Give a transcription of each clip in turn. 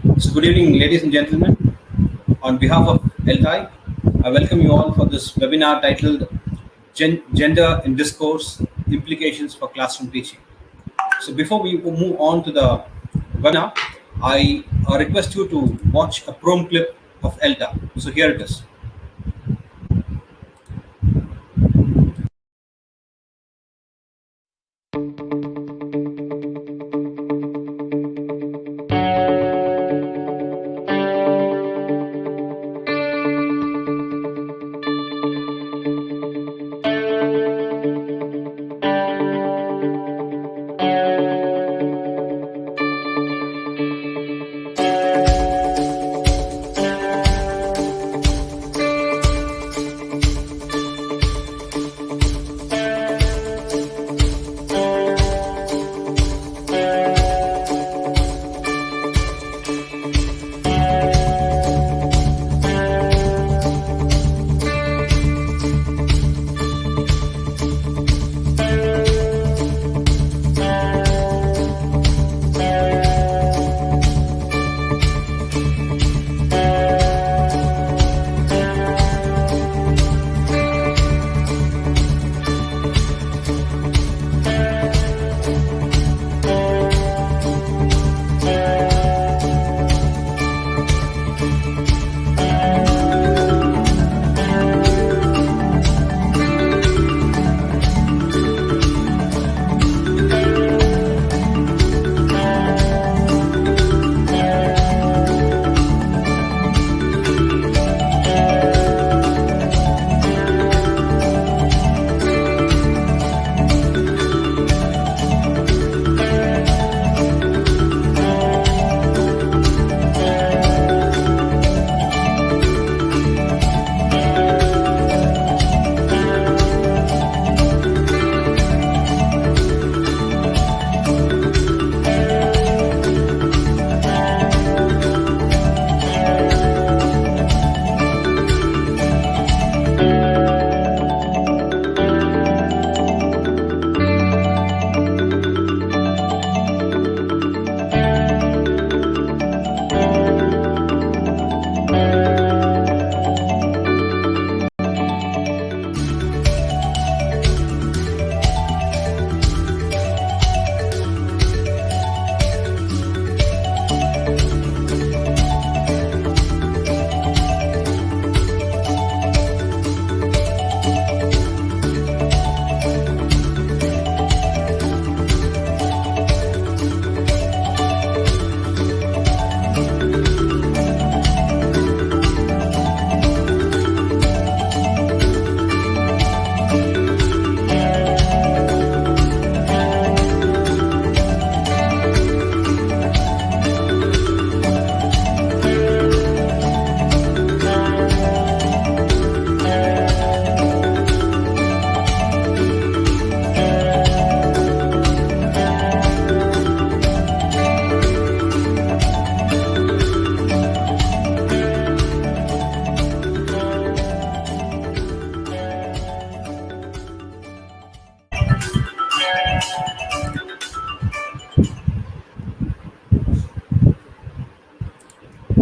So, good evening, ladies and gentlemen. On behalf of LTI, I welcome you all for this webinar titled Gender in Discourse Implications for Classroom Teaching. So, before we move on to the webinar, I request you to watch a prom clip of ELTA. So, here it is.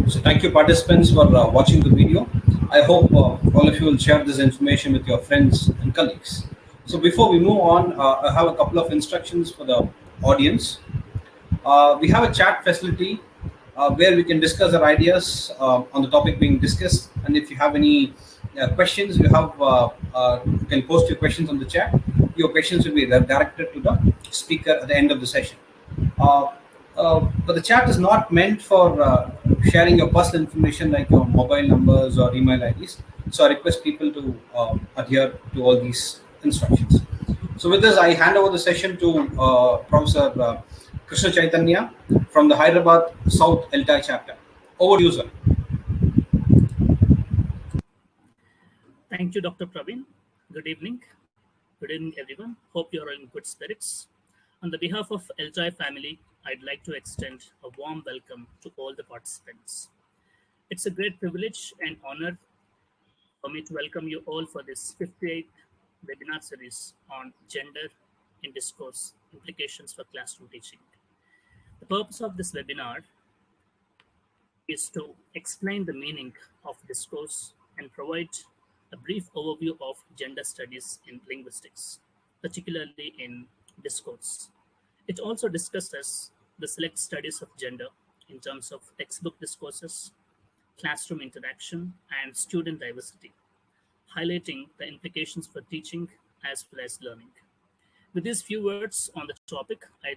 So thank you participants for watching the video. I hope all of you will share this information with your friends and colleagues. So before we move on, I have a couple of instructions for the audience. We have a chat facility where we can discuss our ideas on the topic being discussed. And if you have any questions, you can post your questions on the chat. Your questions will be directed to the speaker at the end of the session. But the chat is not meant for sharing your personal information like your mobile numbers or email IDs. So I request people to adhere to all these instructions. So with this, I hand over the session to Professor Krishna Chaitanya from the Hyderabad South LTI chapter. Over to you, sir. Thank you, Dr. Praveen. Good evening. Good evening, everyone. Hope you're in good spirits. On the behalf of LTI family, I'd like to extend a warm welcome to all the participants. It's a great privilege and honor for me to welcome you all for this 58th webinar series on gender in discourse, implications for classroom teaching. The purpose of this webinar is to explain the meaning of discourse and provide a brief overview of gender studies in linguistics, particularly in discourse. It also discusses the select studies of gender in terms of textbook discourses, classroom interaction, and student diversity, highlighting the implications for teaching as well as learning. With these few words on the topic, I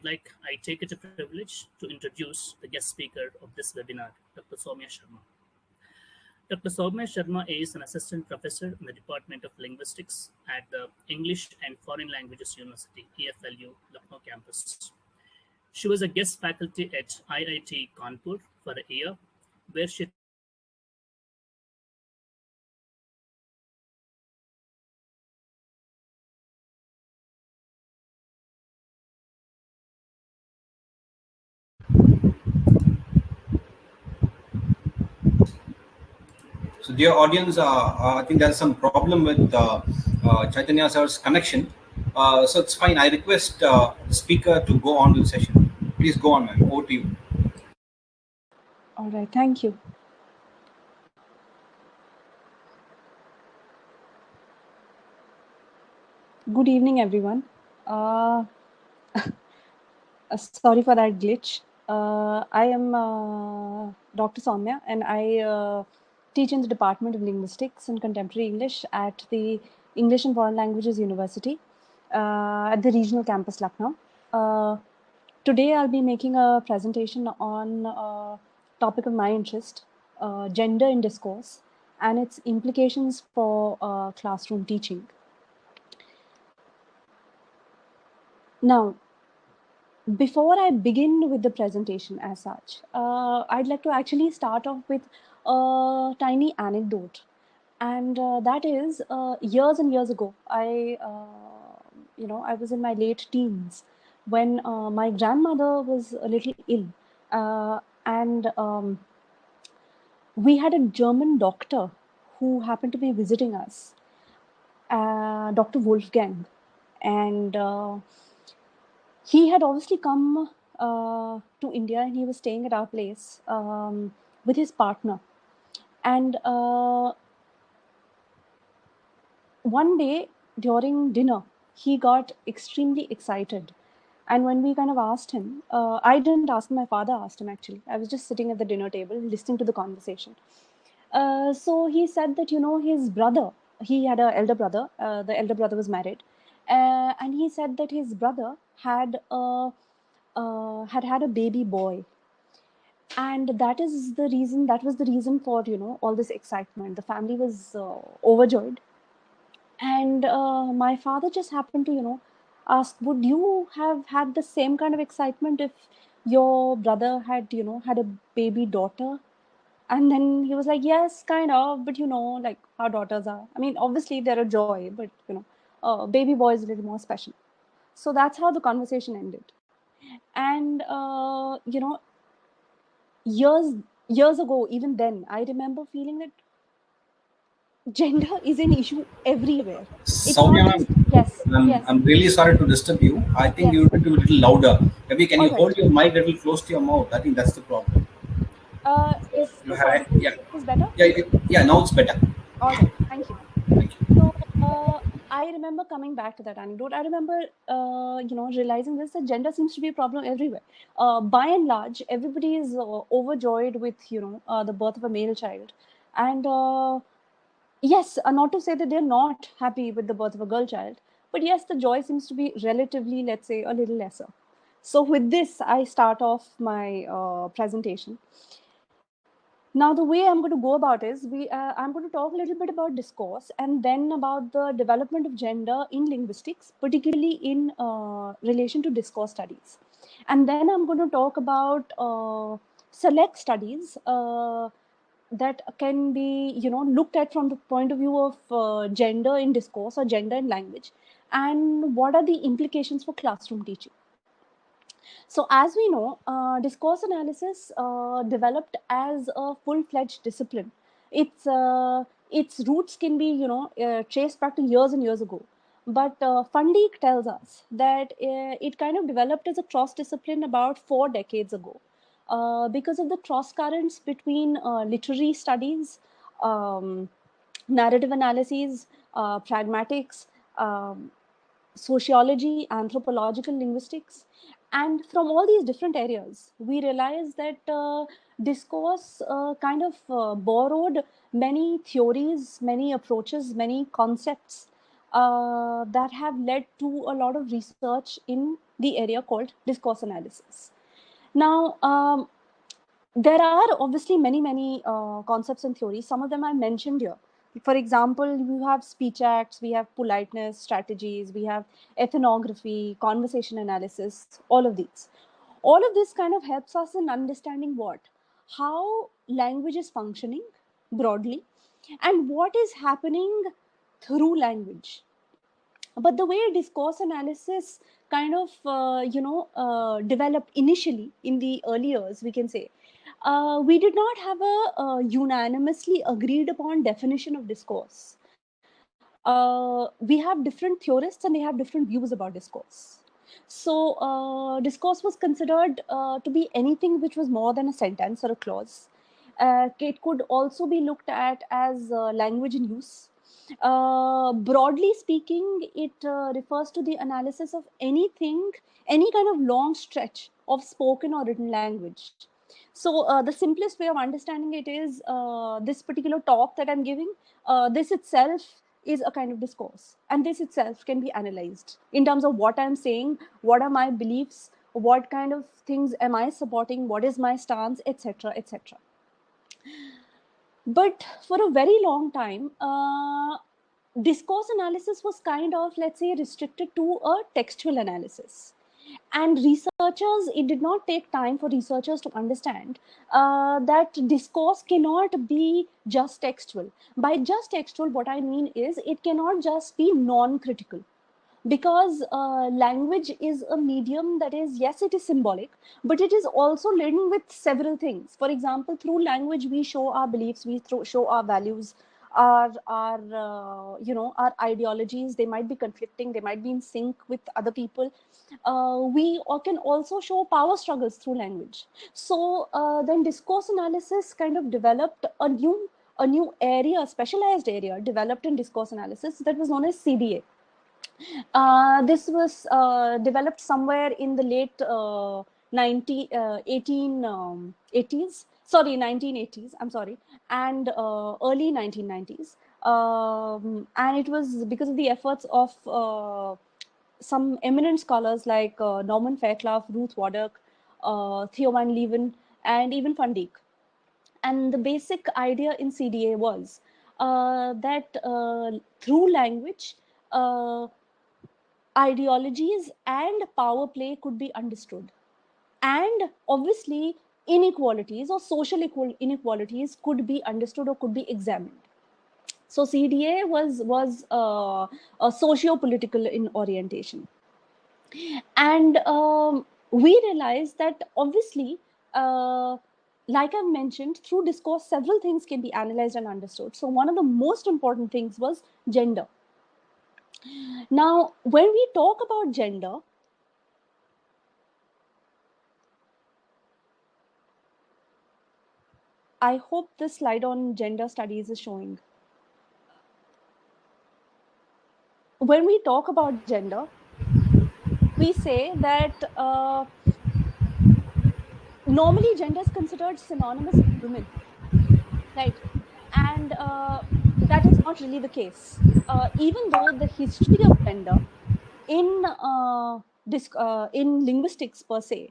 take it a privilege to introduce the guest speaker of this webinar, Dr. Soumya Sharma. Dr. Soumya Sharma is an assistant professor in the Department of Linguistics at the English and Foreign Languages University, EFLU, Lucknow campus. She was a guest faculty at IIT Kanpur for a year, where she So, dear audience, I think there's some problem with Chaitanya sir's connection. So it's fine. I request the speaker to go on with the session. Please go on, ma'am. Over to you. All right, thank you. Good evening, everyone. Sorry for that glitch. I am Dr. Soumya, and I teach in the Department of Linguistics and Contemporary English at the English and Foreign Languages University at the regional campus, Lucknow. Today, I'll be making a presentation on a topic of my interest, gender in discourse, and its implications for classroom teaching. Now, before I begin with the presentation as such, I'd like to actually start off with a tiny anecdote. And that is, years and years ago, I was in my late teens when my grandmother was a little ill. And we had a German doctor who happened to be visiting us, Dr. Wolfgang. And he had obviously come to India, and he was staying at our place with his partner. And one day during dinner, he got extremely excited. And when we kind of asked him, I didn't ask him, my father asked him actually. I was just sitting at the dinner table listening to the conversation. So he said that, his brother, he had an elder brother, the elder brother was married. And he said that his brother had had a baby boy, and that was the reason for all this excitement. The family was overjoyed, and my father just happened to ask, would you have had the same kind of excitement if your brother had had a baby daughter? And then he was like, yes, kind of, but like how daughters are, I mean, obviously they're a joy, but baby boy is a little more special. So that's how the conversation ended. And years ago, even then, I remember feeling that gender is an issue everywhere. It's Soumya, not just, yes, I'm really sorry to disturb you. I think you need to be a little louder. Maybe can you hold your mic a little close to your mouth? I think that's the problem. Is the sound is better? Yeah, now it's better. All right, thank you. Thank you. So I remember coming back to that anecdote. I remember, realizing this, that gender seems to be a problem everywhere. By and large, everybody is overjoyed with, the birth of a male child. And yes, not to say that they're not happy with the birth of a girl child, but yes, the joy seems to be relatively, let's say, a little lesser. So with this, I start off my presentation. Now, the way I'm going to go about is I'm going to talk a little bit about discourse, and then about the development of gender in linguistics, particularly in relation to discourse studies. And then I'm going to talk about select studies that can be looked at from the point of view of gender in discourse or gender in language, and what are the implications for classroom teaching. So as we know, discourse analysis developed as a full-fledged discipline. Its roots can be traced back to years and years ago. But Fundiek tells us that it kind of developed as a cross discipline about 4 decades ago. because of the cross currents between literary studies, um, narrative analyses, pragmatics, um, sociology, anthropological linguistics. And from all these different areas, we realize that discourse kind of borrowed many theories, many approaches, many concepts that have led to a lot of research in the area called discourse analysis. Now, there are obviously many concepts and theories. Some of them I mentioned here. For example, we have speech acts, we have politeness strategies, we have ethnography, conversation analysis, all of these. All of this kind of helps us in understanding what? How language is functioning broadly and what is happening through language. But the way discourse analysis kind of developed initially in the early years, we can say, we did not have a unanimously agreed upon definition of discourse. We have different theorists and they have different views about discourse. So discourse was considered to be anything which was more than a sentence or a clause. It could also be looked at as language in use. Broadly speaking, it refers to the analysis of anything, any kind of long stretch of spoken or written language. So the simplest way of understanding it is this particular talk that I'm giving, this itself is a kind of discourse, and this itself can be analyzed in terms of what I'm saying, what are my beliefs, what kind of things am I supporting, what is my stance, etc., etc. But for a very long time, discourse analysis was kind of, let's say, restricted to a textual analysis. And researchers, it did not take time for researchers to understand that discourse cannot be just textual. By just textual, what I mean is it cannot just be non-critical, because language is a medium that is, yes, it is symbolic, but it is also laden with several things. For example, through language we show our beliefs, we show our values, our our ideologies. They might be conflicting, they might be in sync with other people. We can also show power struggles through language. So then discourse analysis kind of developed a new area, a specialized area developed in discourse analysis, that was known as CDA. This was developed somewhere in the late 1880s, sorry, 1980s, I'm sorry, and early 1990s. And it was because of the efforts of some eminent scholars like Norman Fairclough, Ruth Wodak, Theo van Leeuwen, and even Van Dijk. And the basic idea in CDA was that through language, ideologies and power play could be understood, and obviously inequalities or social inequalities could be understood or could be examined. So CDA was a socio-political in orientation. And we realized that obviously, like I've mentioned, through discourse several things can be analyzed and understood. So one of the most important things was gender. Now, when we talk about gender, I hope this slide on gender studies is showing. When we talk about gender, we say that normally gender is considered synonymous with women, right? And that is not really the case. Even though the history of gender in linguistics per se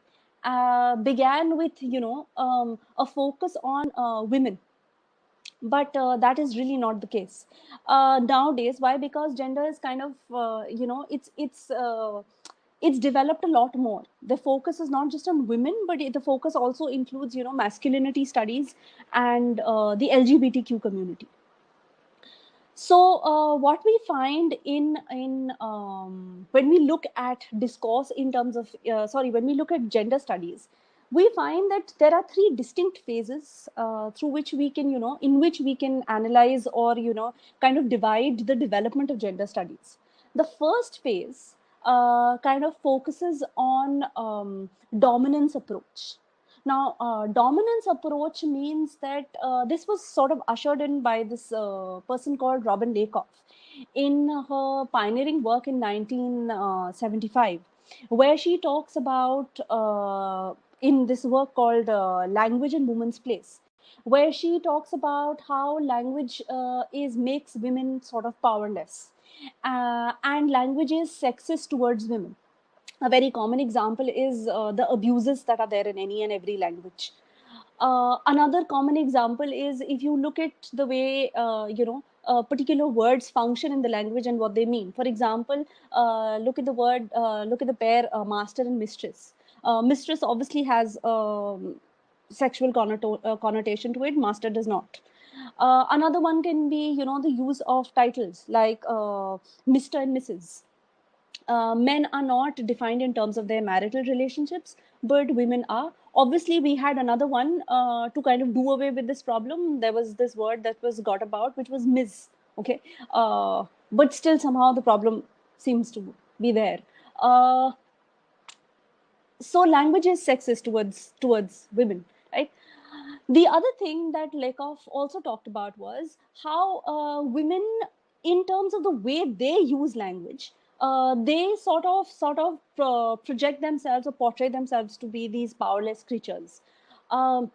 began with a focus on women, but that is really not the case nowadays. Why? Because gender is kind of it's developed a lot more. The focus is not just on women, but the focus also includes masculinity studies and the LGBTQ community. So what we find in when we look at discourse in terms of when we look at gender studies, we find that there are three distinct phases through which we can in which we can analyze or kind of divide the development of gender studies. The first phase kind of focuses on dominance approach. Now, dominance approach means that this was sort of ushered in by this person called Robin Lakoff in her pioneering work in 1975, where she talks about, in this work called Language and Woman's Place, where she talks about how language makes women sort of powerless, and language is sexist towards women. A very common example is the abuses that are there in any and every language. Another common example is if you look at the way particular words function in the language and what they mean. For example, look at the pair master and mistress. Mistress obviously has sexual connotation to it. Master does not. Another one can be, the use of titles like Mr. and Mrs. Men are not defined in terms of their marital relationships, but women are. Obviously, we had another one to kind of do away with this problem. There was this word that was got about, which was Ms. Okay, but still somehow the problem seems to be there. So language is sexist towards women, right? The other thing that Lakoff also talked about was how women, in terms of the way they use language, they sort of project themselves or portray themselves to be these powerless creatures. Um,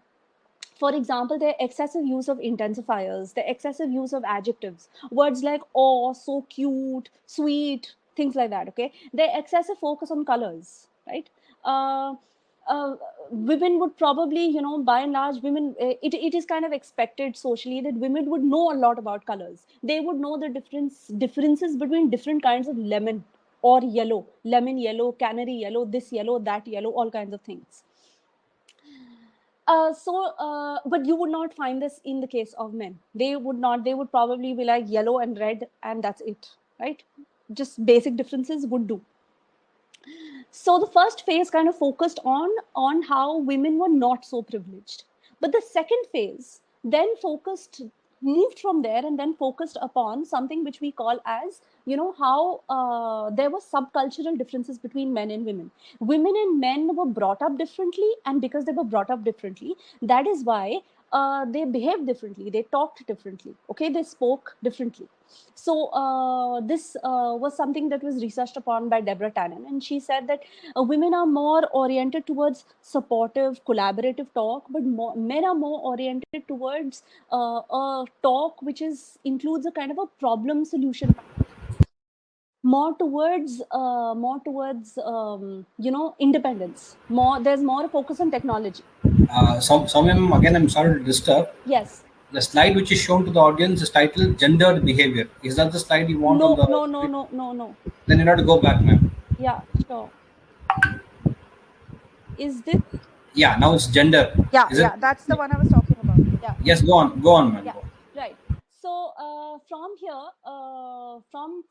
for example, the excessive use of intensifiers, the excessive use of adjectives, words like "oh," "so cute," "sweet," things like that. Okay, the excessive focus on colors, right? Uh, Women would probably, by and large, it is kind of expected socially that women would know a lot about colors. They would know the differences between different kinds of lemon or yellow, lemon yellow, canary yellow, this yellow, that yellow, all kinds of things. But you would not find this in the case of men. They would probably be like yellow and red, and that's it, right? Just basic differences would do. So the first phase kind of focused on how women were not so privileged. But the second phase then moved from there and then focused upon something which we call as, how there were subcultural differences between men and women. Women and men were brought up differently, and because they were brought up differently, that is why they behaved differently, they talked differently, okay, they spoke differently. So this was something that was researched upon by Deborah Tannen, and she said that women are more oriented towards supportive, collaborative talk, but men are more oriented towards a talk which includes a kind of a problem solution, more towards independence. There's more focus on technology. Soumya, again, I'm sorry to disturb. Yes. The slide which is shown to the audience is titled "Gendered Behavior." Is that the slide you want? No, on the no. Then you have to go back, ma'am. Yeah, sure. Is this? Yeah, now it's gender. Yeah, that's the one I was talking about. Yeah. Yes, go on, ma'am. Yeah, right. So from here, from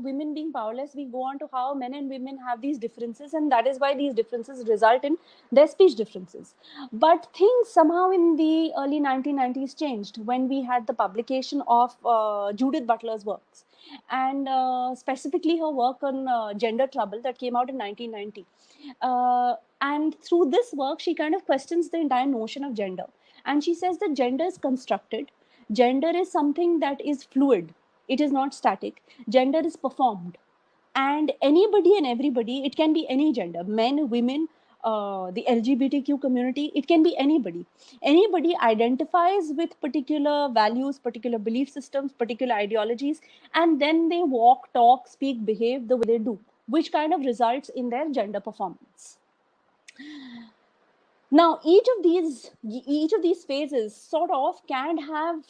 women being powerless, we go on to how men and women have these differences, and that is why these differences result in their speech differences. But things somehow in the early 1990s changed when we had the publication of Judith Butler's works, and specifically her work on gender trouble that came out in 1990. And through this work, she kind of questions the entire notion of gender, and she says that gender is constructed. Gender is something that is fluid. It is not static. Gender is performed. And anybody and everybody, it can be any gender, men, women, the LGBTQ community, it can be anybody. Anybody identifies with particular values, particular belief systems, particular ideologies, and then they walk, talk, speak, behave the way they do, which kind of results in their gender performance. Now, each of these phases sort of can have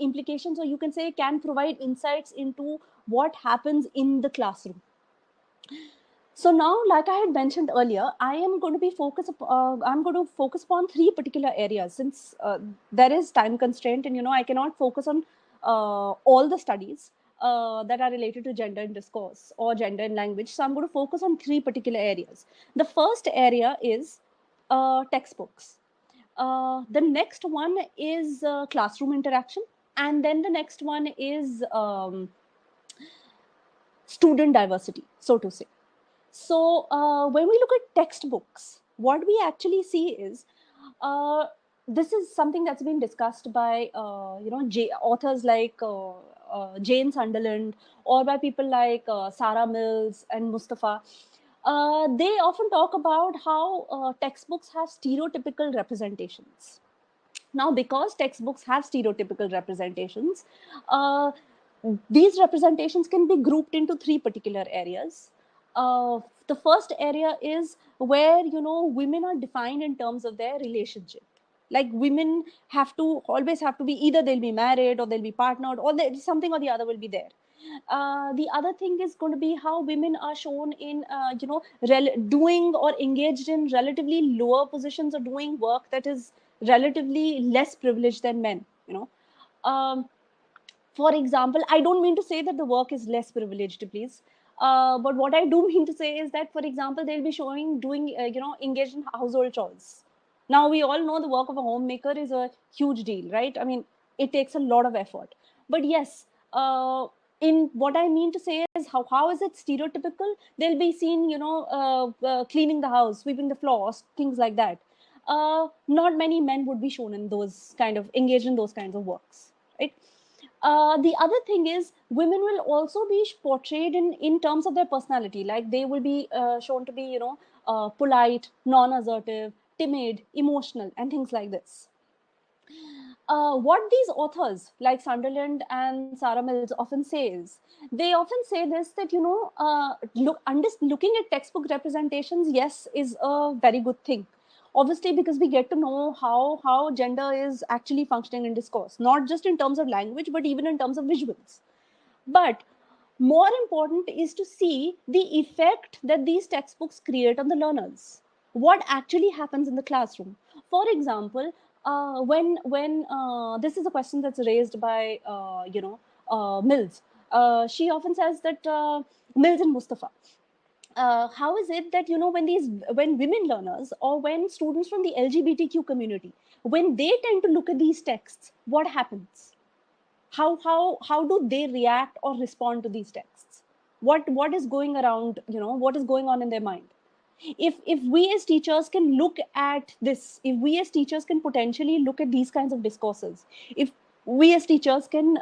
implications, or you can say can provide insights into what happens in the classroom. So now, like I had mentioned earlier, I'm going to focus upon three particular areas, since there is time constraint, and I cannot focus on all the studies that are related to gender in discourse or gender in language. So I'm going to focus on three particular areas. The first area is textbooks. The next one is classroom interaction, and then the next one is student diversity, so to say. So when we look at textbooks, what we actually see is this is something that's been discussed by authors like Jane Sunderland, or by people like Sarah Mills and Mustafa. They often talk about how textbooks have stereotypical representations. Now, because textbooks have stereotypical representations, uh, these representations can be grouped into three particular areas. The first area is where women are defined in terms of their relationship. Like, women always have to be, either they'll be married or they'll be partnered, or something or the other will be there. The other thing is going to be how women are shown in doing or engaged in relatively lower positions, or doing work that is relatively less privileged than men. Um, for example, I don't mean to say that the work is less privileged, please. But what I do mean to say is that, for example, they'll be showing doing engaged in household chores. Now, we all know the work of a homemaker is a huge deal, right? I mean, it takes a lot of effort. But yes, in what I mean to say is, how is it stereotypical? They'll be seen, cleaning the house, sweeping the floors, things like that. Not many men would be shown in those kind of engaged in those kinds of works, right? The other thing is, women will also be portrayed in terms of their personality. Like, they will be shown to be, polite, non-assertive, timid, emotional, and things like this. What these authors like Sunderland and Sarah Mills often say is, they often say this, that looking at textbook representations, yes, is a very good thing. Obviously, because we get to know how gender is actually functioning in discourse, not just in terms of language, but even in terms of visuals. But more important is to see the effect that these textbooks create on the learners. What actually happens in the classroom? For example, when this is a question that's raised by Mills. She often says that, Mills and Mustafa, how is it that when women learners, or when students from the LGBTQ community, when they tend to look at these texts, what happens? How do they react or respond to these texts? What is going around, what is going on in their mind? If we as teachers can look at this, if we as teachers can potentially look at these kinds of discourses, if we as teachers can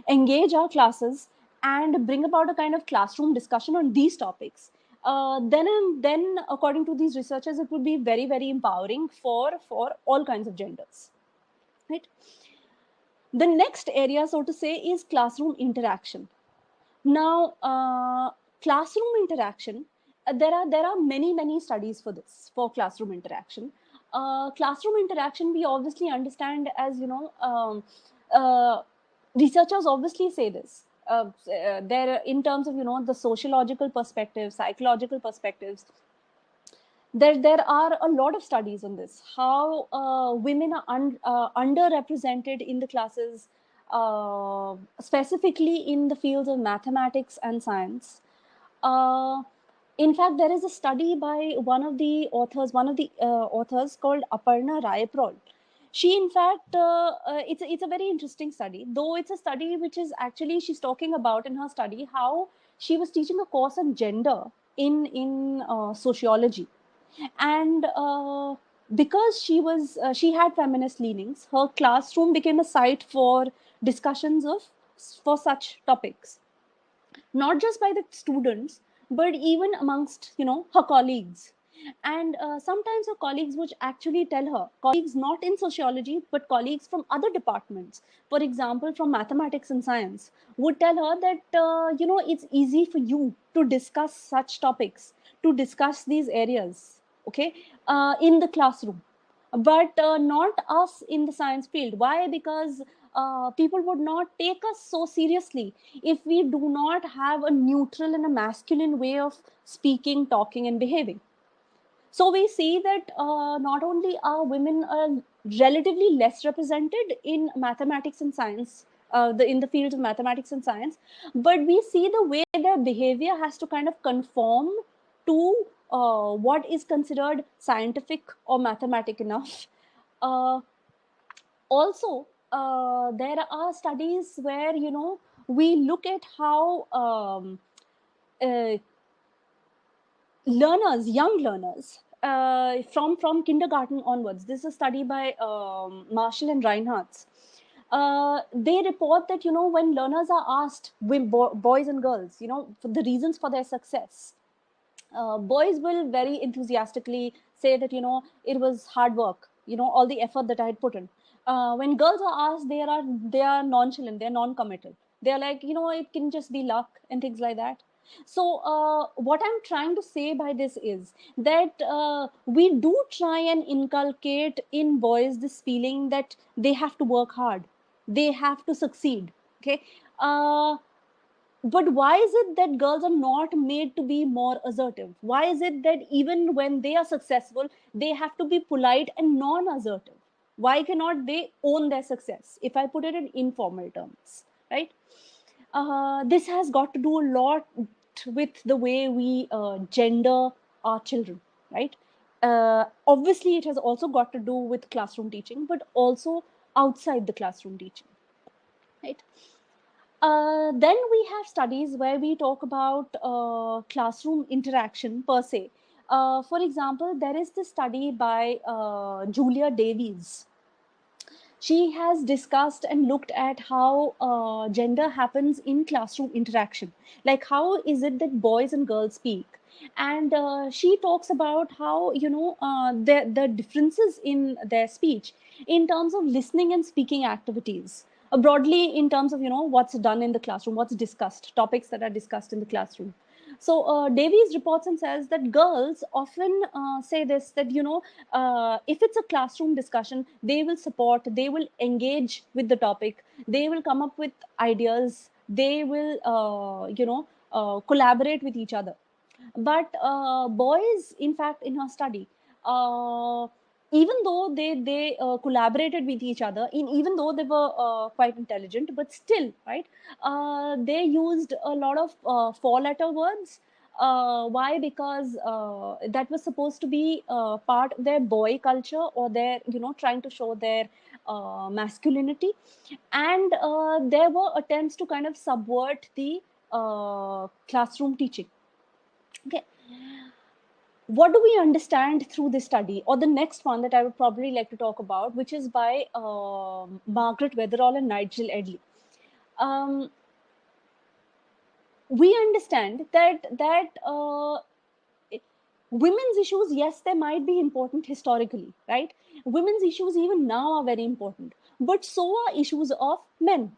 engage our classes and bring about a kind of classroom discussion on these topics, then according to these researchers, it would be very, very empowering for all kinds of genders, right? The next area, so to say, is classroom interaction. Now, classroom interaction, there are many studies for this, for classroom interaction. Classroom interaction, we obviously understand as, researchers obviously say this. There, in terms of the sociological perspective, psychological perspectives, there are a lot of studies on this, how women are underrepresented in the classes, specifically in the fields of mathematics and science. In fact, there is a study by one of the authors called Aparna Rayaprol. She, in fact, it's a very interesting study, though it's a study which is actually, she's talking about in her study how she was teaching a course on gender in sociology. And because she had feminist leanings, her classroom became a site for discussions for such topics, not just by the students, but even amongst her colleagues. And sometimes her colleagues would actually tell her, colleagues not in sociology but colleagues from other departments, for example from mathematics and science, would tell her that it's easy for you to discuss such topics, to discuss these areas, okay, in the classroom, but not us in the science field. Why? Because people would not take us so seriously if we do not have a neutral and a masculine way of speaking, talking, and behaving. So we see that not only are women relatively less represented in mathematics and science, in the fields of mathematics and science, but we see the way their behavior has to kind of conform to what is considered scientific or mathematic enough. Also, there are studies where we look at how uh, young learners, from kindergarten onwards. This is a study by Marshall and Reinhardt. They report that, when learners are asked, boys and girls, for the reasons for their success, boys will very enthusiastically say that, it was hard work, all the effort that I had put in. When girls are asked, they are nonchalant, they're non-committal. They're like, it can just be luck and things like that. So what I'm trying to say by this is that we do try and inculcate in boys this feeling that they have to work hard, they have to succeed. Okay. But why is it that girls are not made to be more assertive? Why is it that even when they are successful, they have to be polite and non-assertive? Why cannot they own their success, if I put it in informal terms, right? This has got to do a lot with the way we gender our children, right? Obviously it has also got to do with classroom teaching, but also outside the classroom teaching, right? Then we have studies where we talk about classroom interaction per se. For example, there is this study by Julia Davies. She has discussed and looked at how gender happens in classroom interaction. Like, how is it that boys and girls speak? And she talks about how, the differences in their speech in terms of listening and speaking activities. Broadly, in terms of, what's done in the classroom, what's discussed, topics that are discussed in the classroom. So Davies reports and says that girls often say this, that, if it's a classroom discussion, they will support, they will engage with the topic, they will come up with ideas, they will, collaborate with each other. But boys, in fact, in her study, even though they collaborated with each other, even though they were quite intelligent, but still, right, they used a lot of four-letter words. Why? Because that was supposed to be part of their boy culture, or their, trying to show their masculinity. And there were attempts to kind of subvert the classroom teaching. Okay. What do we understand through this study? Or the next one that I would probably like to talk about, which is by Margaret Weatherall and Nigel Edley. We understand that women's issues, yes, they might be important historically, right? Women's issues even now are very important, but so are issues of men.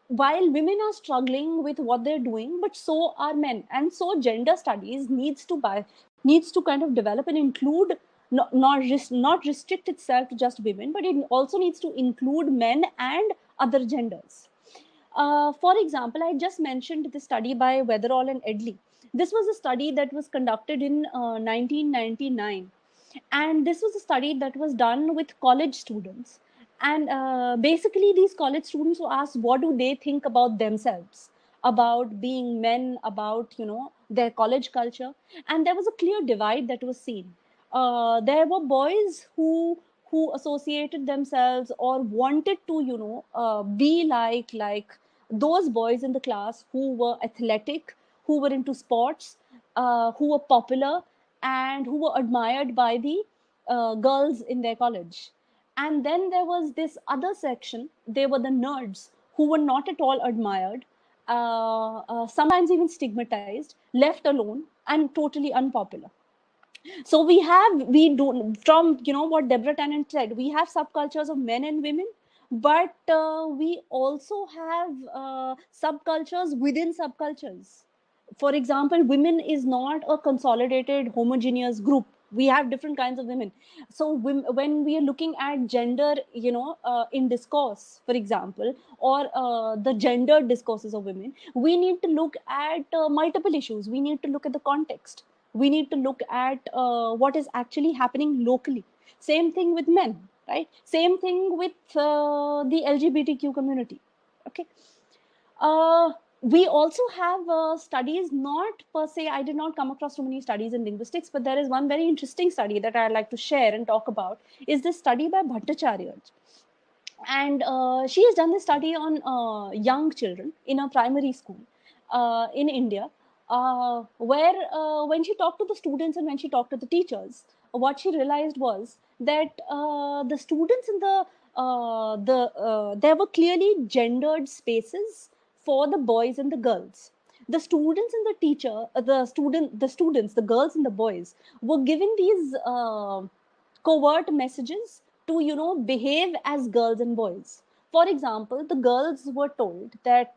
While women are struggling with what they're doing, but so are men. And so gender studies needs to kind of develop and include, not restrict itself to just women, but it also needs to include men and other genders. For example, I just mentioned the study by Weatherall and Edley. This was a study that was conducted in 1999. And this was a study that was done with college students. And basically, these college students were asked, what do they think about themselves, about being men, about, their college culture. And there was a clear divide that was seen. There were boys who associated themselves or wanted to, be like those boys in the class who were athletic, who were into sports, who were popular, and who were admired by the girls in their college. And then there was this other section. They were the nerds who were not at all admired, sometimes even stigmatized, left alone, and totally unpopular. So we do, from, what Deborah Tennant said, we have subcultures of men and women, but we also have subcultures within subcultures. For example, women is not a consolidated homogeneous group. We have different kinds of women. So when we are looking at gender, in discourse, for example, or the gender discourses of women, we need to look at multiple issues. We need to look at the context. We need to look at what is actually happening locally. Same thing with men, right? Same thing with the LGBTQ community. Okay. We also have studies, not per se, I did not come across too many studies in linguistics, but there is one very interesting study that I'd like to share and talk about, is this study by Bhattacharya. And she has done this study on young children in a primary school in India, where when she talked to the students and when she talked to the teachers, what she realized was that the students in there were clearly gendered spaces for the boys and the girls. The students and the teacher, the students, the girls and the boys were given these covert messages to, behave as girls and boys. For example, the girls were told that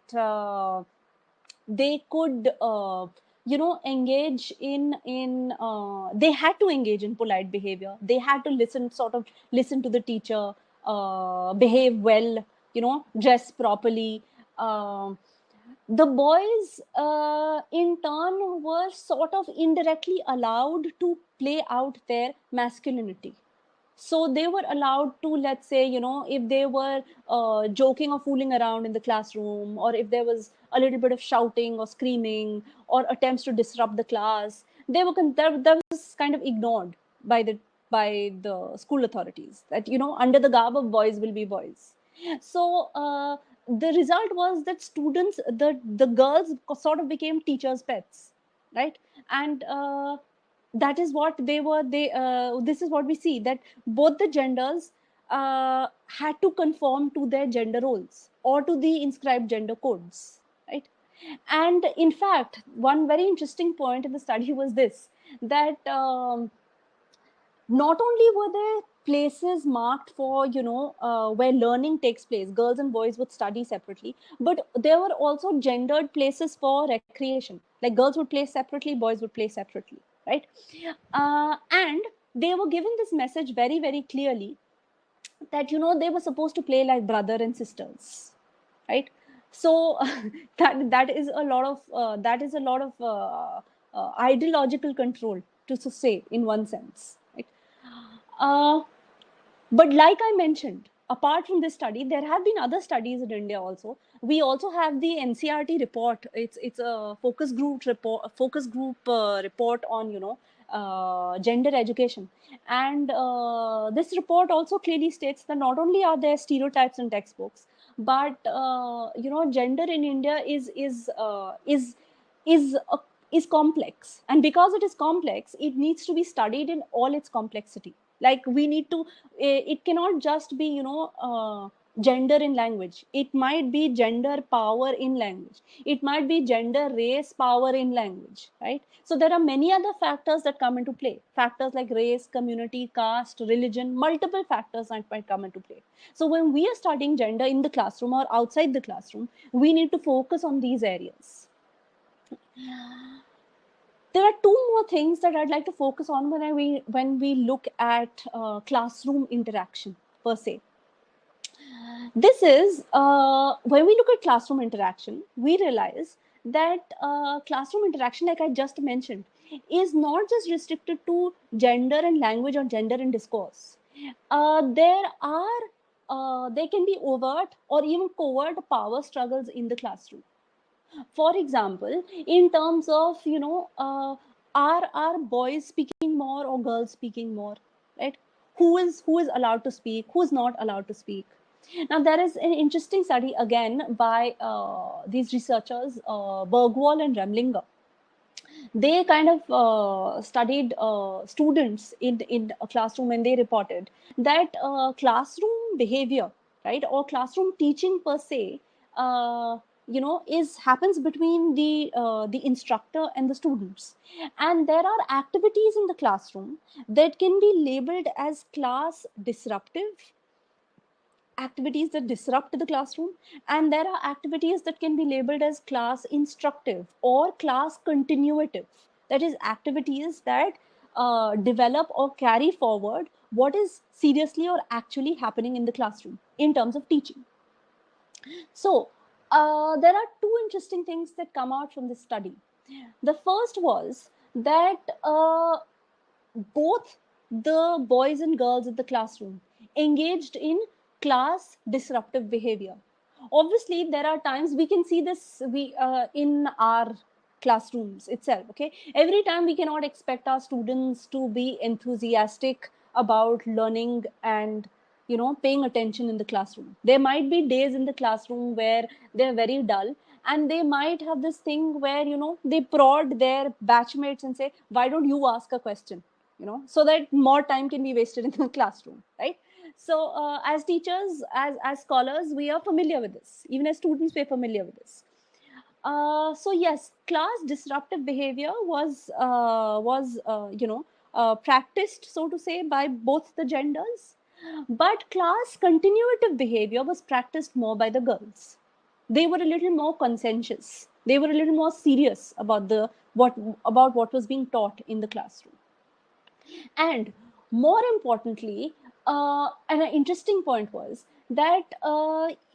they could engage in they had to engage in polite behavior. They had to listen to the teacher, behave well, dress properly. The boys in turn were sort of indirectly allowed to play out their masculinity. So they were allowed to, let's say, if they were joking or fooling around in the classroom, or if there was a little bit of shouting or screaming or attempts to disrupt the class, they were that was kind of ignored by the school authorities, that under the garb of boys will be boys. So the result was that the girls sort of became teachers' pets, right? And that is what they were. This is what we see, that both the genders had to conform to their gender roles or to the inscribed gender codes, right? And in fact, one very interesting point in the study was this, that not only were there places marked for where learning takes place, girls and boys would study separately, but there were also gendered places for recreation, like girls would play separately, boys would play separately, right? And they were given this message very, very clearly, that they were supposed to play like brother and sisters, right? So that is a lot of ideological control, to say, in one sense, right? uh, but like I mentioned, apart from this study, there have been other studies in India also. We also have the NCRT report. It's a focus group report on gender education, and this report also clearly states that not only are there stereotypes in textbooks, but gender in India is a, is complex, and because it is complex, it needs to be studied in all its complexity. Like, we need to, it cannot just be gender in language. It might be gender power in language. It might be gender race power in language, right? So there are many other factors that come into play, factors like race, community, caste, religion, multiple factors that might come into play. So when we are studying gender in the classroom or outside the classroom, we need to focus on these areas. There are two more things that I'd like to focus on when we look at classroom interaction per se. This is when we look at classroom interaction, we realize that classroom interaction, like I just mentioned, is not just restricted to gender and language or gender and discourse. There can be overt or even covert power struggles in the classroom. For example, in terms of are boys speaking more or girls speaking more, right? Who is allowed to speak, who is not allowed to speak? Now, there is an interesting study again by these researchers, Bergwall and Remlinger. They kind of studied students in a classroom, and they reported that classroom behavior, right, or classroom teaching per se, happens between the instructor and the students. And there are activities in the classroom that can be labeled as class disruptive, activities that disrupt the classroom, and there are activities that can be labeled as class instructive or class continuative, that is, activities that develop or carry forward what is seriously or actually happening in the classroom in terms of teaching. So there are two interesting things that come out from this study. The first was that both the boys and girls in the classroom engaged in class disruptive behavior. Obviously, there are times we can see this in our classrooms itself. Okay, every time we cannot expect our students to be enthusiastic about learning and paying attention in the classroom. There might be days in the classroom where they're very dull, and they might have this thing where they prod their batchmates and say, why don't you ask a question? so that more time can be wasted in the classroom, right? So as teachers, as scholars, we are familiar with this. Even as students, we're familiar with this. So yes, class disruptive behavior was practiced, so to say, by both the genders, but class continuative behavior was practiced more by the girls. They were a little more conscientious. They were a little more serious about what was being taught in the classroom. And more importantly, and an interesting point was that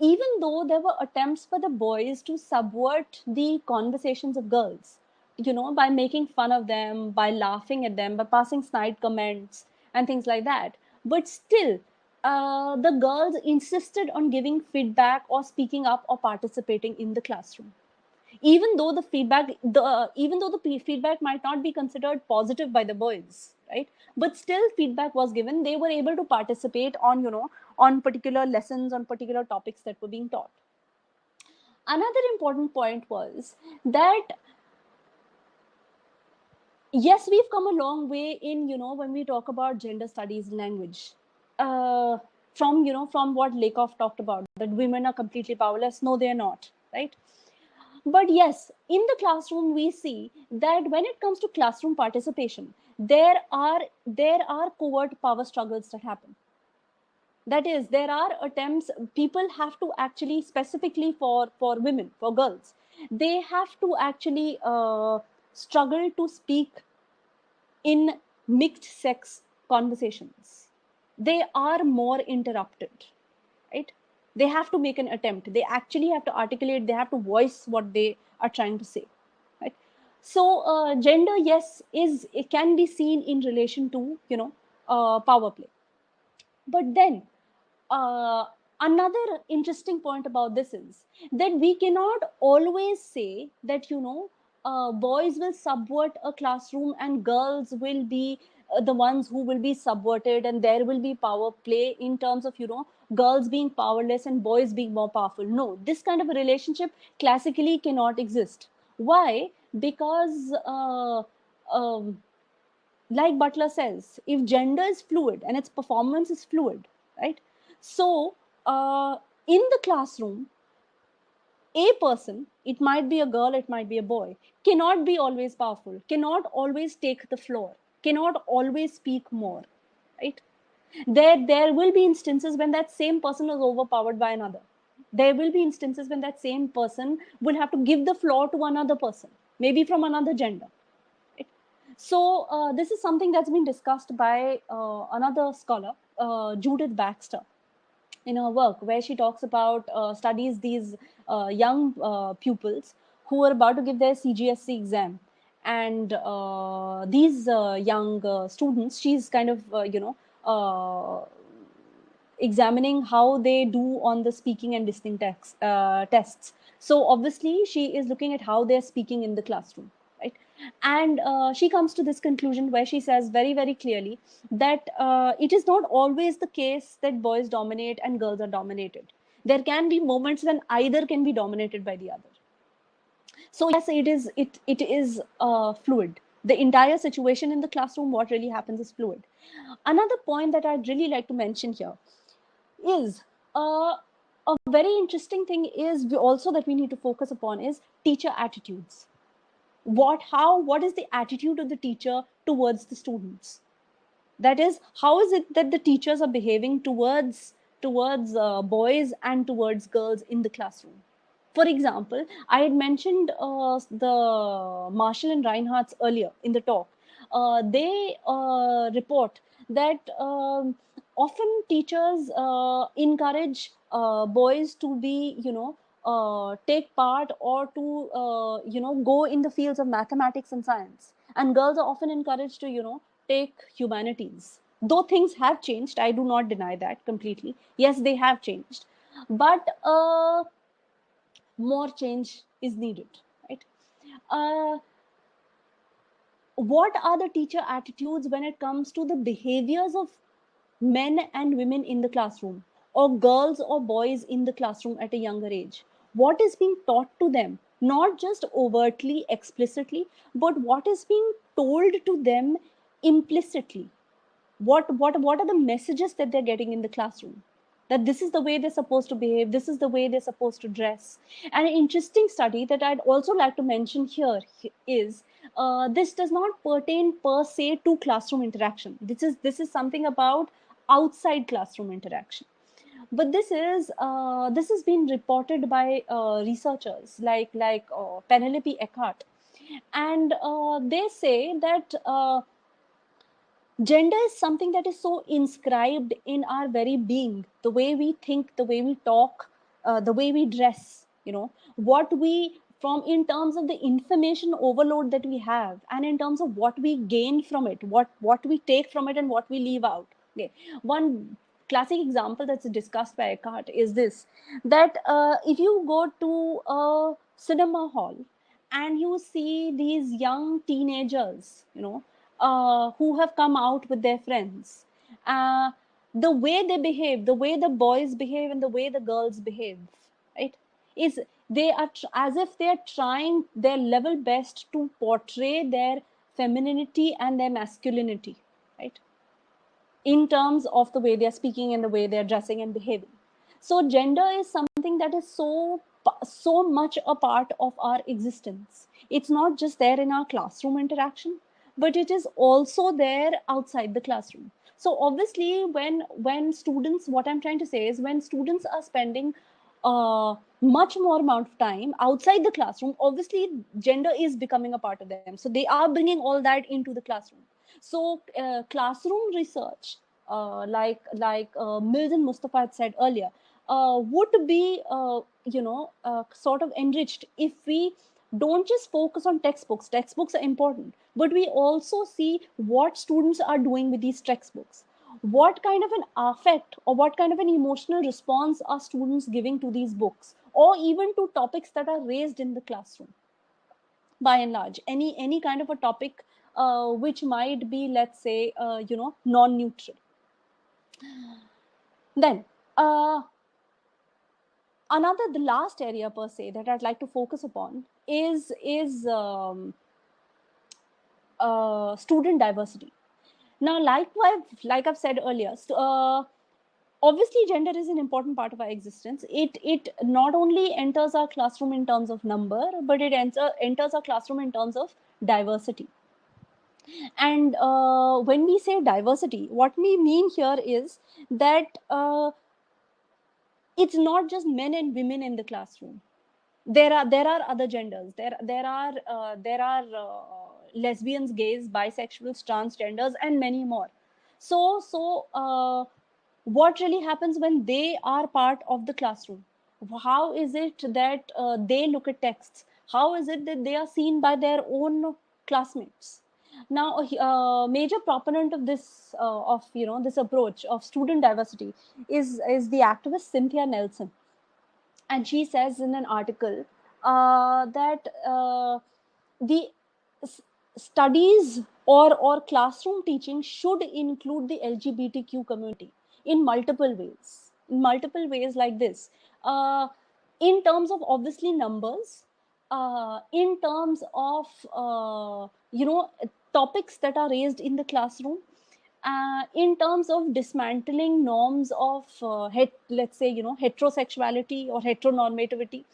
even though there were attempts for the boys to subvert the conversations of girls, by making fun of them, by laughing at them, by passing snide comments and things like that, but still, the girls insisted on giving feedback or speaking up or participating in the classroom, even though the feedback might not be considered positive by the boys, right? But still feedback was given. They were able to participate on particular lessons, on particular topics that were being taught. Another important point was that yes, we've come a long way in when we talk about gender studies and language, uh, from what Lakoff talked about, that women are completely powerless. No, they're not, right? But yes, in the classroom, we see that when it comes to classroom participation, there are covert power struggles that happen. That is, there are attempts. People have to actually, specifically for women, for girls, they have to actually struggle to speak in mixed sex conversations. They are more interrupted, right? They have to make an attempt. They actually have to articulate. They have to voice what they are trying to say, right? So gender, yes, it can be seen in relation to power play. But then uh, another interesting point about this is that we cannot always say that boys will subvert a classroom and girls will be the ones who will be subverted, and there will be power play in terms of girls being powerless and boys being more powerful. No, this kind of a relationship classically cannot exist. Why? Because um, like Butler says, if gender is fluid and its performance is fluid, right? So, in the classroom, a person, it might be a girl, it might be a boy, cannot be always powerful, cannot always take the floor, cannot always speak more, right? There will be instances when that same person is overpowered by another. There will be instances when that same person will have to give the floor to another person, maybe from another gender. So this is something that's been discussed by another scholar, Judith Baxter, in her work, where she talks about studies these young pupils who are about to give their CGSC exam. And these young students, she's kind of, examining how they do on the speaking and listening tests. So obviously, she is looking at how they're speaking in the classroom, right? And she comes to this conclusion where she says very, very clearly that it is not always the case that boys dominate and girls are dominated. There can be moments when either can be dominated by the other. So yes, it is fluid. The entire situation in the classroom, what really happens is fluid. Another point that I'd really like to mention here is a very interesting thing is also that we need to focus upon is teacher attitudes. What is the attitude of the teacher towards the students? That is, how is it that the teachers are behaving towards boys and towards girls in the classroom? For example, I had mentioned the Marshall and Reinhardt's earlier in the talk. They report that often teachers encourage boys to be, take part or to, go in the fields of mathematics and science. And girls are often encouraged to, take humanities. Though things have changed, I do not deny that completely. Yes, they have changed. But more change is needed, right? uh, what are the teacher attitudes when it comes to the behaviors of men and women in the classroom, or girls or boys in the classroom at a younger age? What is being taught to them, not just overtly, explicitly, but what is being told to them implicitly what are the messages that they're getting in the classroom, that this is the way they're supposed to behave, this is the way they're supposed to dress. And an interesting study that I'd also like to mention here is this does not pertain per se to classroom interaction. This is something about outside classroom interaction. But this has been reported by researchers like Penelope Eckhart, and they say that gender is something that is so inscribed in our very being, the way we think, the way we talk, the way we dress, what we, from in terms of the information overload that we have, and in terms of what we gain from it, what we take from it and what we leave out. Okay, one classic example that's discussed by Eckhart is this, that if you go to a cinema hall and you see these young teenagers, who have come out with their friends, uh, the way they behave, the way the boys behave and the way the girls behave, right, is they are as if they are trying their level best to portray their femininity and their masculinity, right, in terms of the way they're speaking and the way they're dressing and behaving. So gender is something that is so much a part of our existence. It's not just there in our classroom interaction, but it is also there outside the classroom. So obviously when students, what I'm trying to say is, when students are spending much more amount of time outside the classroom, obviously gender is becoming a part of them, so they are bringing all that into the classroom. So classroom research, like Mills and Mustafa had said earlier, would be sort of enriched if we don't just focus on textbooks. Textbooks are important, but we also see what students are doing with these textbooks. What kind of an affect or what kind of an emotional response are students giving to these books, or even to topics that are raised in the classroom? By and large, any kind of a topic which might be, let's say, non-neutral. Then the last area per se that I'd like to focus upon is student diversity. Now, like I've said earlier, obviously gender is an important part of our existence. It not only enters our classroom in terms of number, but it enters our classroom in terms of diversity. And when we say diversity, what we mean here is that it's not just men and women in the classroom. There are other genders. There are lesbians, gays, bisexuals, transgenders, and many more. So what really happens when they are part of the classroom? How is it that they look at texts? How is it that they are seen by their own classmates? Now, a major proponent of this approach of student diversity is the activist Cynthia Nelson, and she says in an article that the studies or classroom teaching should include the LGBTQ community in multiple ways. In multiple ways like this, in terms of obviously numbers, in terms of topics that are raised in the classroom, in terms of dismantling norms of let's say heterosexuality or heteronormativity,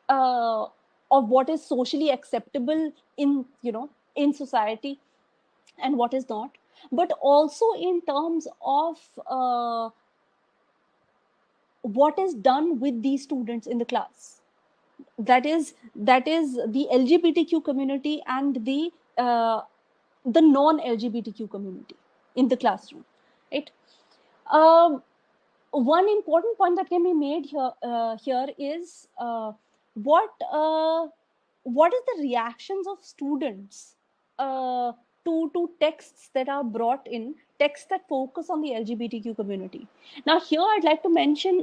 of what is socially acceptable in society and what is not, but also in terms of what is done with these students in the class. That is the LGBTQ community and the non-LGBTQ community in the classroom, right? One important point that can be made here is what is the reactions of students to texts that are brought in, texts that focus on the LGBTQ community. Now, here I'd like to mention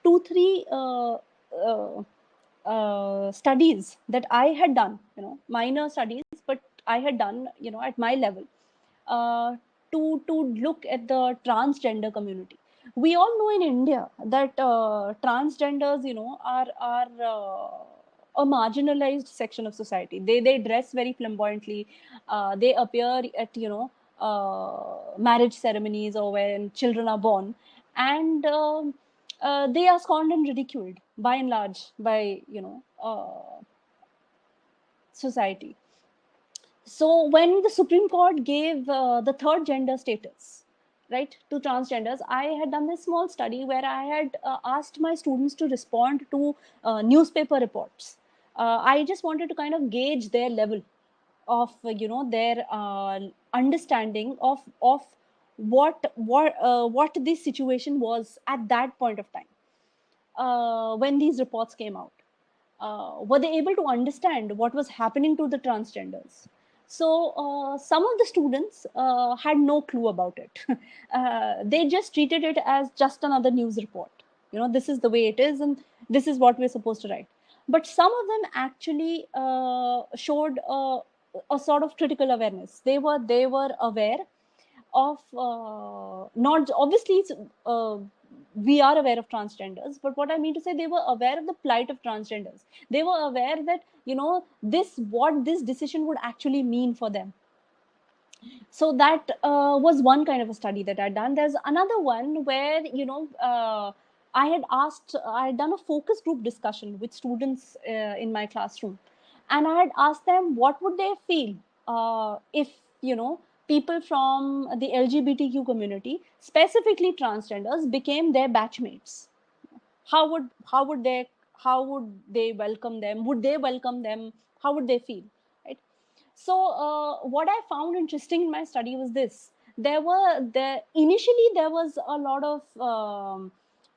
2-3 studies that I had done, minor studies, but I had done, at my level, to look at the transgender community. We all know in India that transgenders, a marginalized section of society. They dress very flamboyantly. They appear at marriage ceremonies or when children are born, and they are scorned and ridiculed by and large by society. So when the Supreme Court gave the third gender status, right, to transgenders, I had done this small study where I had asked my students to respond to newspaper reports. I just wanted to kind of gauge their level of their understanding of what this situation was at that point of time when these reports came out. Were they able to understand what was happening to the transgenders? So some of the students had no clue about it. They just treated it as just another news report. This is the way it is, and this is what we're supposed to write. But some of them actually showed a sort of critical awareness. They were aware of not obviously we are aware of transgenders, but what I mean to say, they were aware of the plight of transgenders. They were aware that what this decision would actually mean for them. So that was one kind of a study that I'd done. There's another one where I had done a focus group discussion with students in my classroom, and I had asked them what would they feel if people from the LGBTQ community, specifically transgenders, became their batchmates. How would they welcome them? Would they welcome them? How would they feel? Right. So what I found interesting in my study was this: initially there was a lot of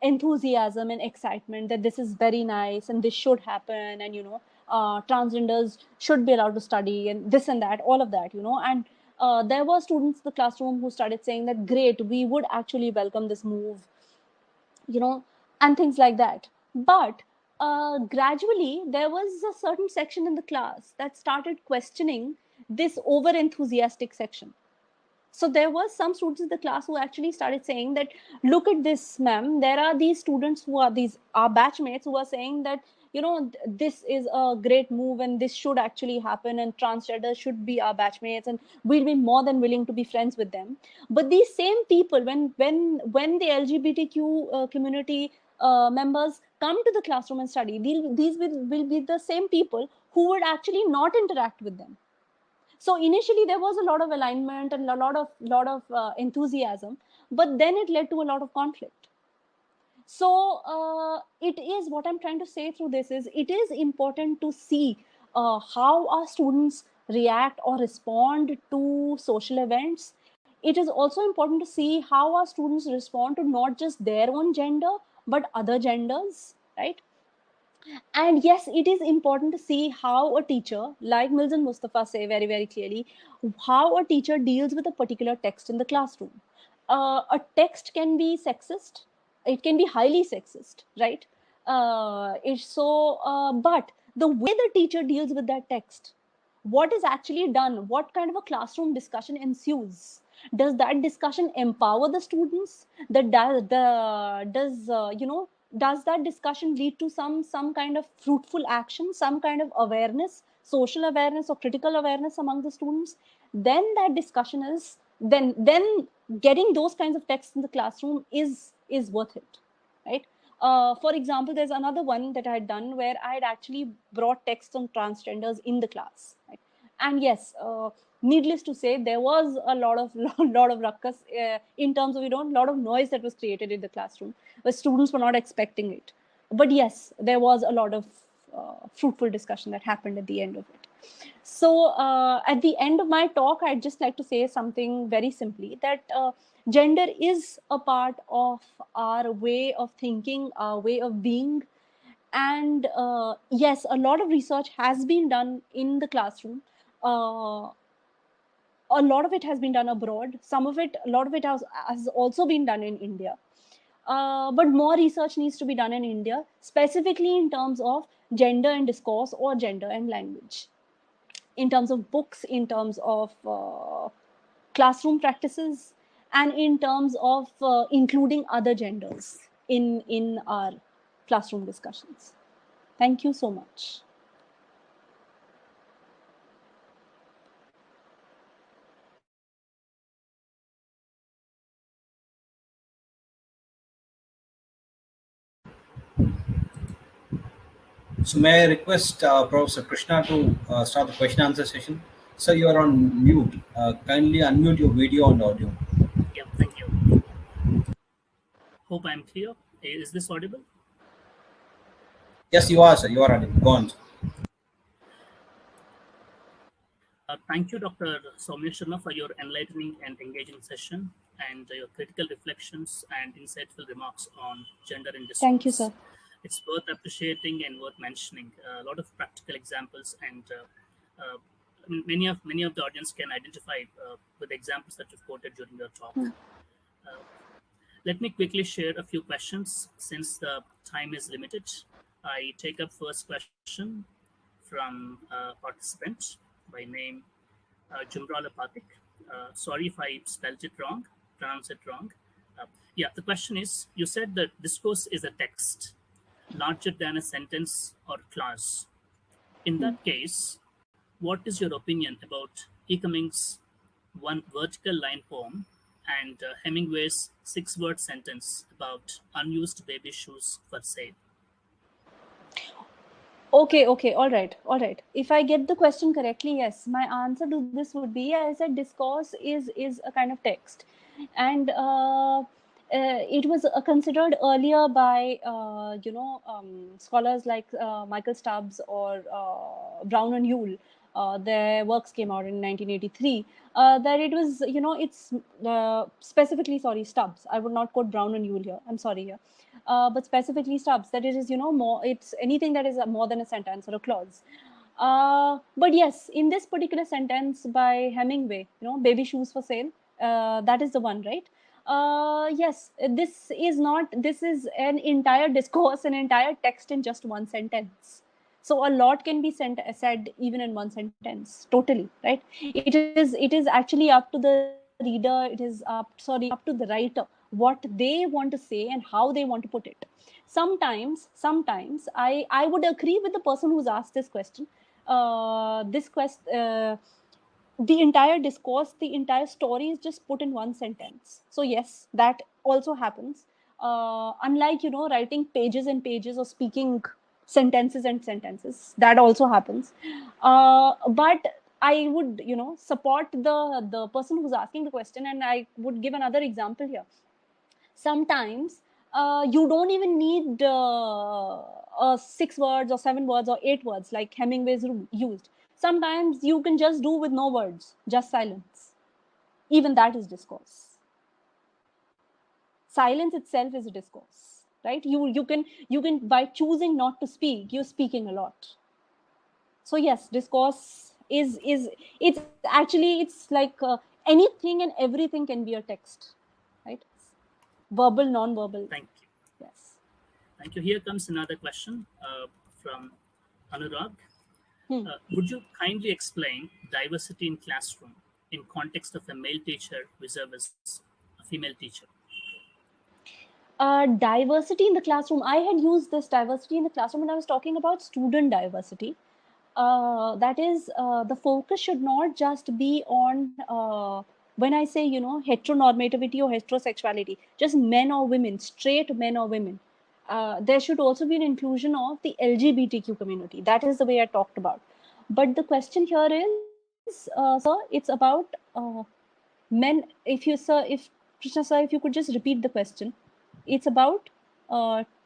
enthusiasm and excitement that this is very nice and this should happen, and transgenders should be allowed to study and this and that, all of that, and there were students in the classroom who started saying that great, we would actually welcome this move, and things like that. But gradually there was a certain section in the class that started questioning this over enthusiastic section. So there were some students in the class who actually started saying that, look at this, ma'am, there are these students who are our batchmates who are saying that this is a great move and this should actually happen and transgenders should be our batchmates and we'll be more than willing to be friends with them. But these same people, when the LGBTQ community members come to the classroom and study, these will be the same people who would actually not interact with them. So initially there was a lot of alignment and a lot of enthusiasm, but then it led to a lot of conflict. So it is, what I'm trying to say through this is, it is important to see how our students react or respond to social events. It is also important to see how our students respond to not just their own gender, but other genders, right? And yes, it is important to see how a teacher, like Mills and Mustafa say very, very clearly, how a teacher deals with a particular text in the classroom. A text can be sexist, it can be highly sexist, right? But the way the teacher deals with that text, what is actually done, what kind of a classroom discussion ensues? Does that discussion empower the students? Does that discussion lead to some kind of fruitful action, some kind of awareness, social awareness or critical awareness among the students? Then that discussion is then getting those kinds of texts in the classroom is worth it, right? For example, there's another one that I had done where I had actually brought texts on transgenders in the class, right? And yes, needless to say, there was a lot of ruckus in terms of a lot of noise that was created in the classroom, where students were not expecting it. But yes, there was a lot of fruitful discussion that happened at the end of it. So at the end of my talk, I'd just like to say something very simply, that gender is a part of our way of thinking, our way of being. And yes, a lot of research has been done in the classroom. A lot of it has been done abroad. A lot of it has also been done in India. But more research needs to be done in India, specifically in terms of gender and discourse or gender and language, in terms of books, in terms of classroom practices, and in terms of including other genders in our classroom discussions. Thank you so much. So may I request Professor Krishna to start the question answer session? Sir, you are on mute. Kindly unmute your video and audio. Yeah, thank you. Hope I'm clear. Is this audible? Yes, you are, sir. You are audible. Go on. Sir. Thank you, Dr. Soumya Sharma, for your enlightening and engaging session and your critical reflections and insightful remarks on gender in Thank you, discourse. sir. It's worth appreciating and worth mentioning. A lot of practical examples, and many of the audience can identify with examples that you've quoted during your talk. Uh, Let me quickly share a few questions since the time is limited. I take up first question from a participant by name Jumrala Patik. Sorry if I spelled it wrong, pronounced it wrong. Yeah, the question is, you said that discourse is a text larger than a sentence or clause. In that case, what is your opinion about E. Cummings' one vertical line poem and Hemingway's 6-word sentence about unused baby shoes for sale? Okay, all right. If I get the question correctly, yes, my answer to this would be, I said discourse is a kind of text, and it was considered earlier by scholars like Michael Stubbs or Brown and Yule. Their works came out in 1983. That it was, it's specifically, sorry, Stubbs. I would not quote Brown and Yule here. I'm sorry here. But specifically Stubbs, that it is, more, it's anything that is more than a sentence or a clause. But yes, in this particular sentence by Hemingway, baby shoes for sale, that is the one, right? Yes, this is an entire discourse, an entire text in just one sentence. So a lot can be said even in one sentence, totally, right? It is actually up to the reader, it is up to the writer, what they want to say and how they want to put it. Sometimes I would agree with the person who's asked this question. The entire discourse, the entire story is just put in one sentence. So yes, that also happens. Unlike, writing pages and pages or speaking sentences and sentences, that also happens. But I would, support the person who's asking the question, and I would give another example here. Sometimes you don't even need 6 words or 7 words or 8 words like Hemingway's used. Sometimes you can just do with no words, just silence. Even that is discourse. Silence itself is a discourse, right? You can by choosing not to speak, you're speaking a lot. So yes, discourse is it's actually, it's like anything and everything can be a text, right? Verbal, non-verbal. Thank you. Yes. Thank you. Here comes another question from Anurag. Would you kindly explain diversity in classroom in context of a male teacher versus a female teacher? Diversity in the classroom. I had used this diversity in the classroom when I was talking about student diversity. That is, the focus should not just be on, when I say, heteronormativity or heterosexuality, just men or women, straight men or women. There should also be an inclusion of the LGBTQ community. That is the way I talked about. But the question here is, sir, it's about men. If Krishna sir, if you could just repeat the question. It's about,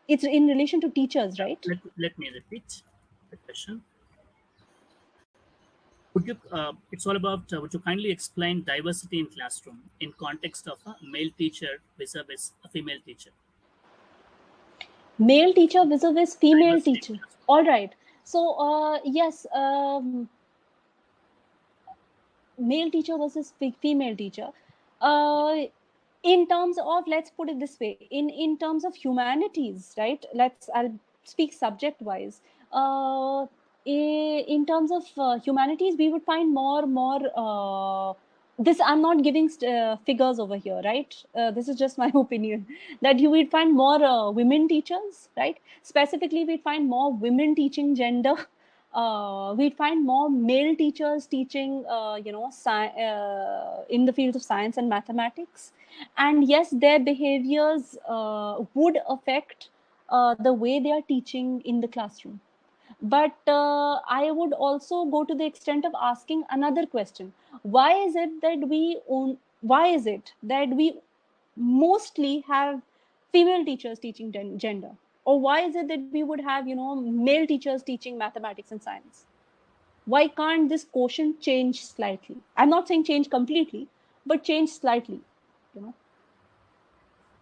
it's in relation to teachers, right? Let me repeat the question. Would you? It's all about. Would you kindly explain diversity in classroom in context of a male teacher versus a female teacher? Male teacher versus female Diversity. teacher. All right. So yes, male teacher versus female teacher. In terms of, let's put it this way, in terms of humanities, right? I'll speak subject wise. In terms of humanities, we would find more this, I'm not giving figures over here, right? This is just my opinion, that you would find more women teachers, right? Specifically, we'd find more women teaching gender. We'd find more male teachers teaching, in the fields of science and mathematics. And yes, their behaviors would affect the way they are teaching in the classroom. But I would also go to the extent of asking another question: why is it that we mostly have female teachers teaching gender, or why is it that we would have male teachers teaching mathematics and science? Why can't this quotient change slightly? I'm not saying change completely, but change slightly.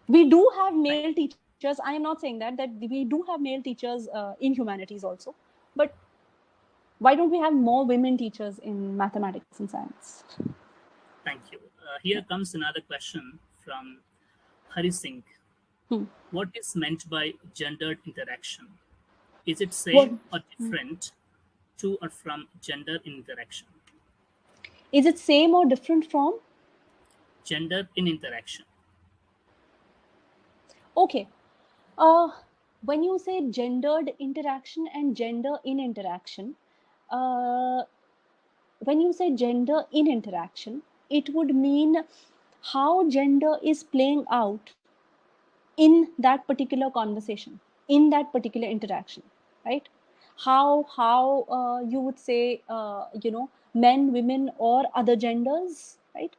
We do have male teachers. I am not saying that we do have male teachers in humanities also, but why don't we have more women teachers in mathematics and science? Thank you. Here comes another question from Hari Singh. What is meant by gendered interaction? Is it same or different to or from gender in interaction? Is it same or different from? Gender in interaction. Okay. When you say gendered interaction and gender in interaction, when you say gender in interaction, it would mean how gender is playing out in that particular conversation, in that particular interaction, right? How you would say men, women, or other genders, right?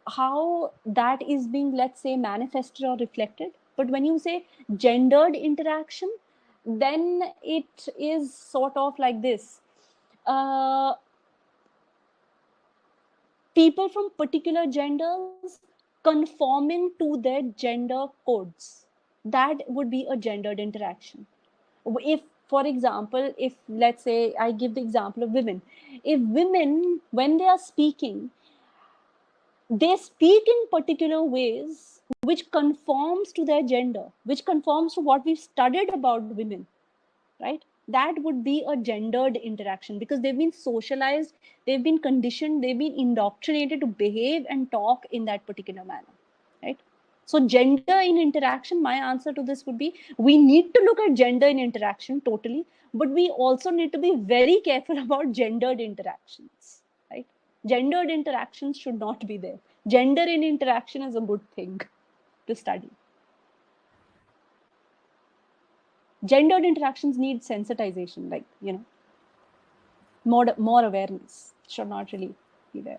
How that is being, let's say, manifested or reflected. But when you say gendered interaction, then it is sort of like this: people from particular genders conforming to their gender codes. That would be a gendered interaction. If, for example, if, let's say, I give the example of women, if women, when they are speaking, they speak in particular ways which conforms to their gender, which conforms to what we've studied about women, right? That would be a gendered interaction, because they've been socialized, they've been conditioned, they've been indoctrinated to behave and talk in that particular manner, right? So gender in interaction, my answer to this would be, we need to look at gender in interaction totally, but we also need to be very careful about gendered interactions, right? Gendered interactions should not be there. Gender in interaction is a good thing to study. Gendered interactions need sensitization, like more awareness should not really be there.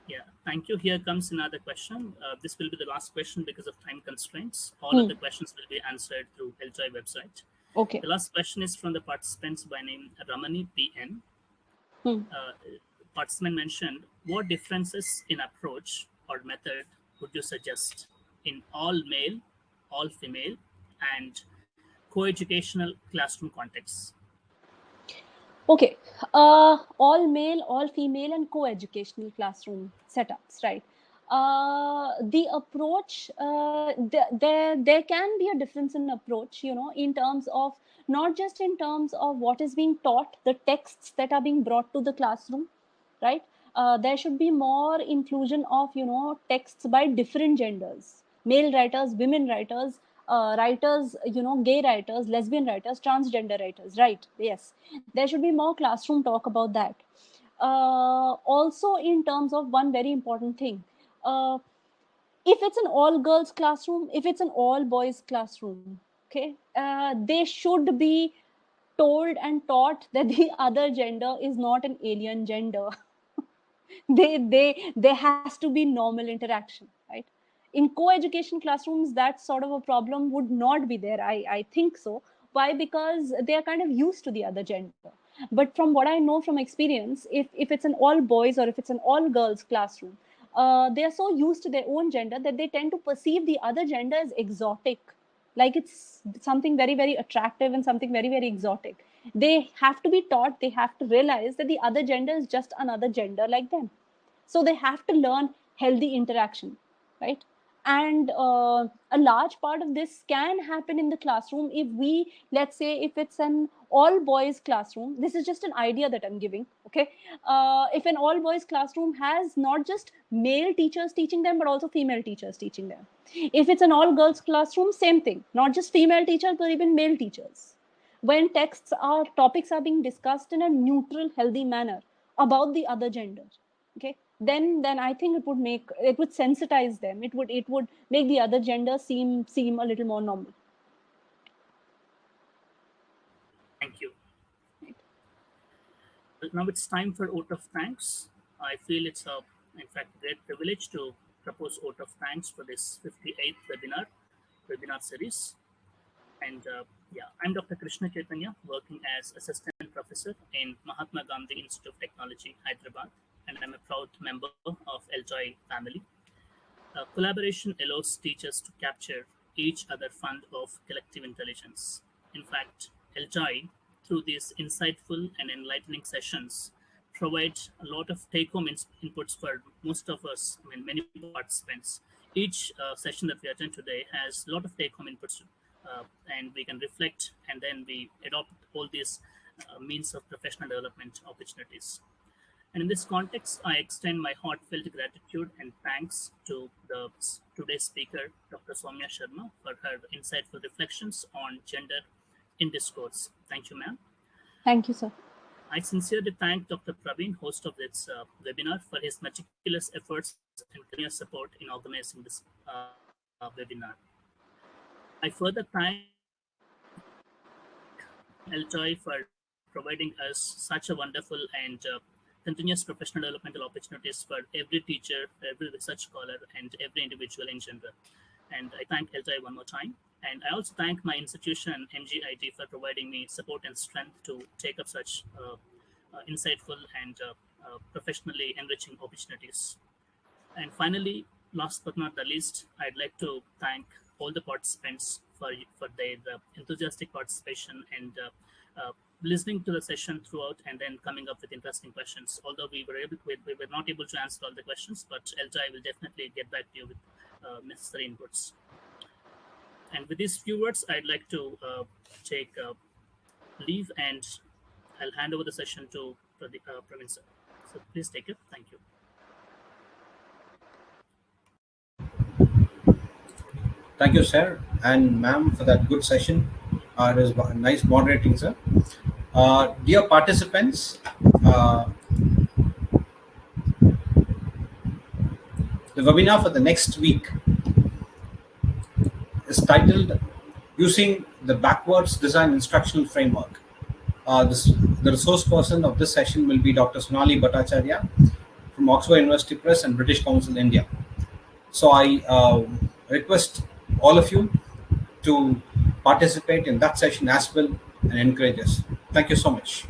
Yeah, thank you. Here comes another question. This will be the last question because of time constraints. All of the questions will be answered through LJI website. Okay. The last question is from the participants by name Ramani PN. Participant mentioned, what differences in approach or method would you suggest in all male, all female, and co-educational classroom contexts? Okay, all male, all female, and co-educational classroom setups, right? The approach, there can be a difference in approach, in terms of, not just in terms of what is being taught, the texts that are being brought to the classroom, right? There should be more inclusion of texts by different genders: male writers, women writers, writers, gay writers, lesbian writers, transgender writers, right? Yes, there should be more classroom talk about that. Also, in terms of one very important thing, if it's an all girls classroom, if it's an all boys classroom, okay, they should be told and taught that the other gender is not an alien gender. There has to be normal interaction, right? In co-education classrooms, that sort of a problem would not be there, I think so. Why? Because they are kind of used to the other gender. But from what I know from experience, if it's an all boys or if it's an all girls classroom, they are so used to their own gender that they tend to perceive the other gender as exotic, like it's something very, very attractive and something very, very exotic. They have to be taught, they have to realize that the other gender is just another gender like them. So they have to learn healthy interaction, right? And a large part of this can happen in the classroom if we, let's say, if it's an all boys classroom, this is just an idea that I'm giving, okay? If an all boys classroom has not just male teachers teaching them but also female teachers teaching them, if it's an all girls classroom, same thing, not just female teachers but even male teachers. When topics are being discussed in a neutral, healthy manner about the other gender, okay, then I think it would sensitize them, it would make the other gender seem a little more normal. Thank you. Now it's time for vote of thanks. I feel it's in fact, great privilege to propose vote of thanks for this 58th webinar series. And yeah, I'm Dr. Krishna Chaitanya, working as Assistant Professor in Mahatma Gandhi Institute of Technology, Hyderabad, and I'm a proud member of LJOY family. Collaboration allows teachers to capture each other fund of collective intelligence. In fact, LJOY, through these insightful and enlightening sessions, provide a lot of take-home inputs for most of us, I mean, many participants. Each session that we attend today has a lot of take-home inputs, and we can reflect, and then we adopt all these means of professional development opportunities. And in this context, I extend my heartfelt gratitude and thanks to today's speaker, Dr. Soumya Sharma, for her insightful reflections on gender in discourse. Thank you, ma'am. Thank you, sir. I sincerely thank Dr. Praveen, host of this webinar, for his meticulous efforts and continuous support in organizing this webinar. I further thank LJOY for providing us such a wonderful and continuous professional developmental opportunities for every teacher, every research scholar, and every individual in general. And I thank LJOY one more time. And I also thank my institution, MGIT, for providing me support and strength to take up such insightful and professionally enriching opportunities. And finally, last but not the least, I'd like to thank all the participants for their enthusiastic participation and listening to the session throughout, and then coming up with interesting questions. Although we were not able to answer all the questions, but LJOY will definitely get back to you with necessary inputs. And with these few words, I'd like to take leave, and I'll hand over the session to Praveen sir. So please take it. Thank you. Thank you, sir, and ma'am, for that good session. It was nice moderating, sir. Dear participants, the webinar for the next week is titled Using the Backwards Design Instructional Framework. The resource person of this session will be Dr. Sonali Bhattacharya from Oxford University Press and British Council India. So I request all of you to participate in that session as well and encourage us. Thank you so much.